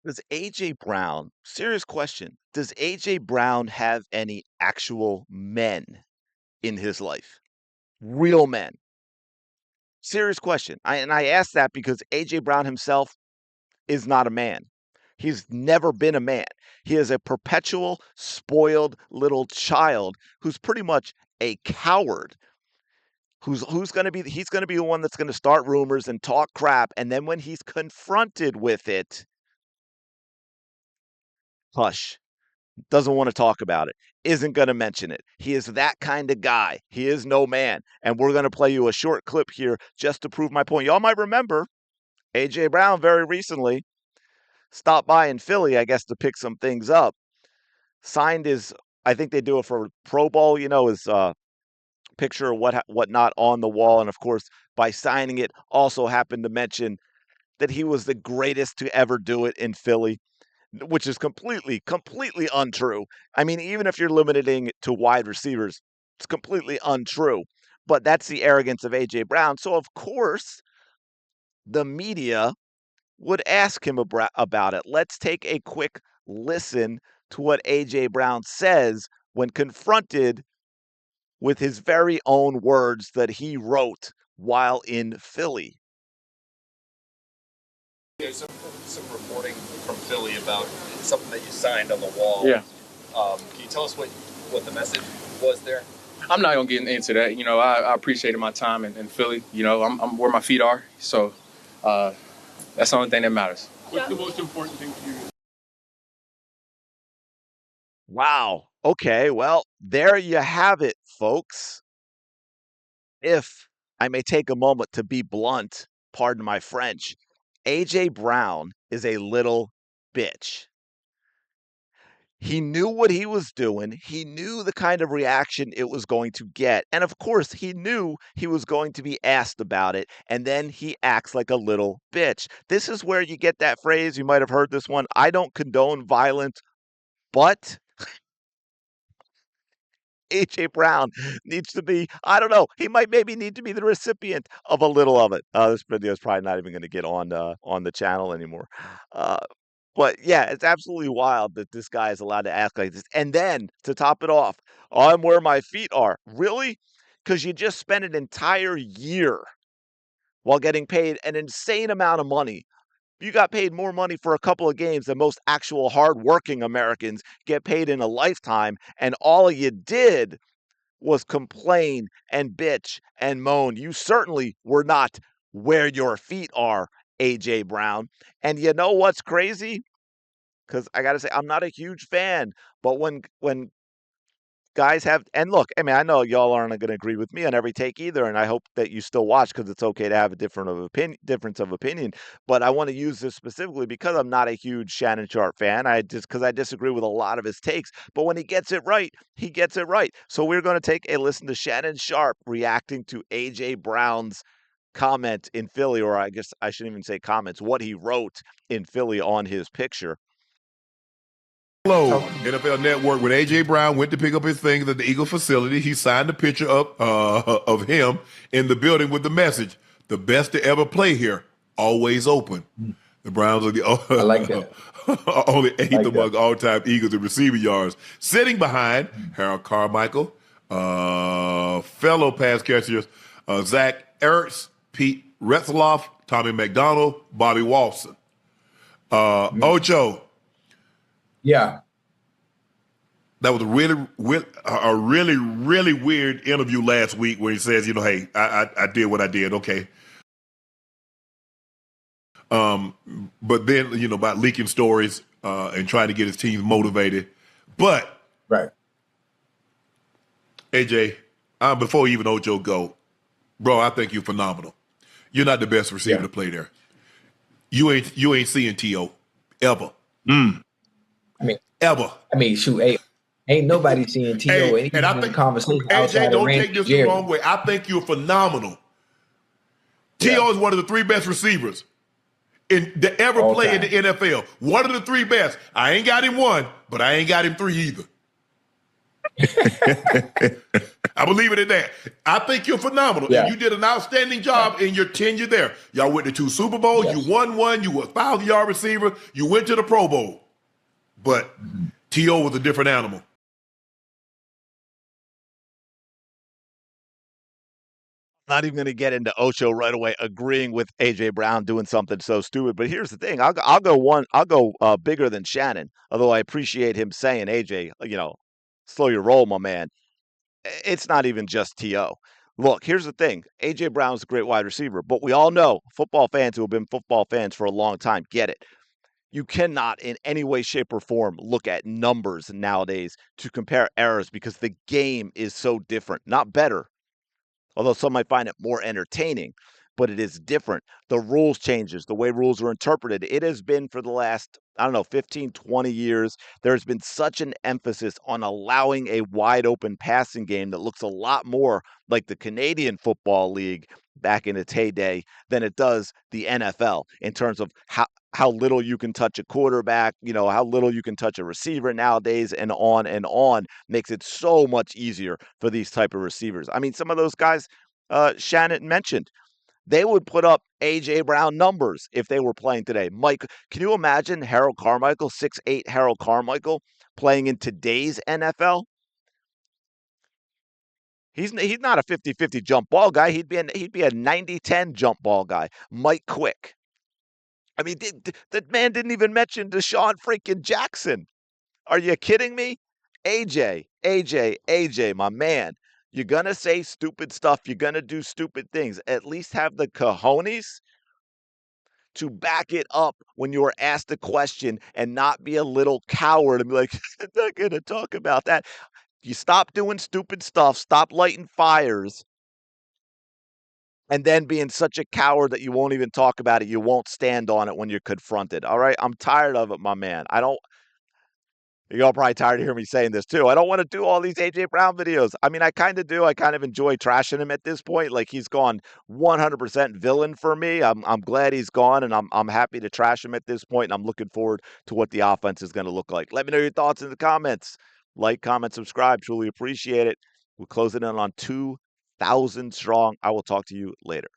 Does AJ Brown, serious question, does AJ Brown have any actual men in his life? Real men. Serious question. I ask that because AJ Brown himself is not a man. He's never been a man. He is a perpetual spoiled little child who's pretty much a coward. Who's going to be he's going to be the one that's going to start rumors and talk crap, and then when he's confronted with it, hush. Doesn't want to talk about it, isn't going to mention it. He is that kind of guy. He is no man. And we're going to play you a short clip here just to prove my point. Y'all might remember A.J. Brown very recently stopped by in Philly, I guess, to pick some things up. Signed his, I think they do it for Pro Bowl, his picture or whatnot on the wall. And of course, by signing it, also happened to mention that he was the greatest to ever do it in Philly, which is completely untrue. I mean, even if you're limiting it to wide receivers, it's completely untrue. But that's the arrogance of A.J. Brown. So, of course, the media would ask him about it. Let's take a quick listen to what A.J. Brown says when confronted with his very own words that he wrote while in Philly. There's some reporting from Philly about something that you signed on the wall. Yeah. Can you tell us what the message was there? I'm not gonna get into that. I appreciated my time in Philly. I'm where my feet are. So that's the only thing that matters. What's the most important thing to you? Wow. Okay. Well, there you have it, folks. If I may take a moment to be blunt, pardon my French, A.J. Brown is a little bitch. He knew what he was doing. He knew the kind of reaction it was going to get. And of course, he knew he was going to be asked about it. And then he acts like a little bitch. This is where you get that phrase. You might have heard this one. I don't condone violence, but A.J. Brown needs to be, I don't know, he might maybe need to be the recipient of a little of it. This video is probably not even going to get on the channel anymore. But yeah, it's absolutely wild that this guy is allowed to act like this. And then to top it off, I'm where my feet are. Really? Because you just spent an entire year while getting paid an insane amount of money. You got paid more money for a couple of games than most actual hardworking Americans get paid in a lifetime. And all you did was complain and bitch and moan. You certainly were not where your feet are, A.J. Brown. And you know what's crazy? Because I got to say, I'm not a huge fan, but when guys have, and look, I mean, I know y'all aren't going to agree with me on every take either, and I hope that you still watch because it's okay to have a difference of opinion. But I want to use this specifically because I'm not a huge Shannon Sharpe fan. Because I disagree with a lot of his takes, but when he gets it right, he gets it right. So we're going to take a listen to Shannon Sharpe reacting to A.J. Brown's comment in Philly, or I guess I shouldn't even say comments, what he wrote in Philly on his picture. Hello, NFL Network. When A.J. Brown went to pick up his things at the Eagle facility, he signed a picture up of him in the building with the message, "The best to ever play here, always open." The Browns are the I like that. only eighth Like among that. all-time Eagles in receiving yards. Sitting behind Harold Carmichael, fellow pass catchers Zach Ertz, Pete Retzloff, Tommy McDonald, Bobby Walson. Ocho. Yeah. That was a really weird interview last week where he says, hey, I did what I did. Okay. But then, about leaking stories and trying to get his team motivated. But Right. AJ, before even Ocho go, bro, I think you're phenomenal. You're not the best receiver to play there. You ain't seeing T.O. ever. Ever. Shoot, ain't nobody seeing T.O. And I think conversation AJ, outside don't of take Randy this the Jerry. wrong way. I think you're phenomenal. T.O. is one of the three best receivers to ever All play in time. the NFL. One of the three best. I ain't got him one, but I ain't got him three either. I will leave it at that. I think you're phenomenal, and Yeah. you did an outstanding Yeah. job in your tenure there. Y'all went to 2 Super Bowls. You Yes. won one. You were a 1,000-yard receiver. You went to the Pro Bowl. But Mhm. T.O. was a different animal. Not even going to get into Ocho right away, agreeing with AJ Brown doing something so stupid. But here's the thing: I'll go one, I'll go bigger than Shannon. Although I appreciate him saying, AJ, slow your roll, my man. It's not even just To. Look, here's the thing: AJ Brown's a great wide receiver, but we all know football fans who have been football fans for a long time get it. You cannot, in any way, shape, or form, look at numbers nowadays to compare errors because the game is so different. Not better, although some might find it more entertaining, but it is different. The rules changes, the way rules are interpreted. It has been for the last, I don't know, 15, 20 years. There's been such an emphasis on allowing a wide open passing game that looks a lot more like the Canadian Football League back in its heyday than it does the NFL in terms of how little you can touch a quarterback, how little you can touch a receiver nowadays, and on makes it so much easier for these type of receivers. I mean, some of those guys Shannon mentioned, they would put up AJ Brown numbers if they were playing today. Mike, can you imagine Harold Carmichael, 6'8" Harold Carmichael playing in today's NFL? He's not a 50-50 jump ball guy. He'd be a 90-10 jump ball guy. Mike Quick. I mean, the man didn't even mention Deshaun freaking Jackson. Are you kidding me? AJ, my man. You're going to say stupid stuff. You're going to do stupid things. At least have the cojones to back it up when you are asked a question and not be a little coward and be like, I'm not going to talk about that. You stop doing stupid stuff, stop lighting fires, and then being such a coward that you won't even talk about it. You won't stand on it when you're confronted. All right. I'm tired of it, my man. You're all probably tired of hearing me saying this too. I don't want to do all these AJ Brown videos. I mean, I kind of do. I kind of enjoy trashing him at this point. Like he's gone 100% villain for me. I'm glad he's gone, and I'm happy to trash him at this point. And I'm looking forward to what the offense is going to look like. Let me know your thoughts in the comments. Like, comment, subscribe. Truly appreciate it. We're closing in on 2,000 strong. I will talk to you later.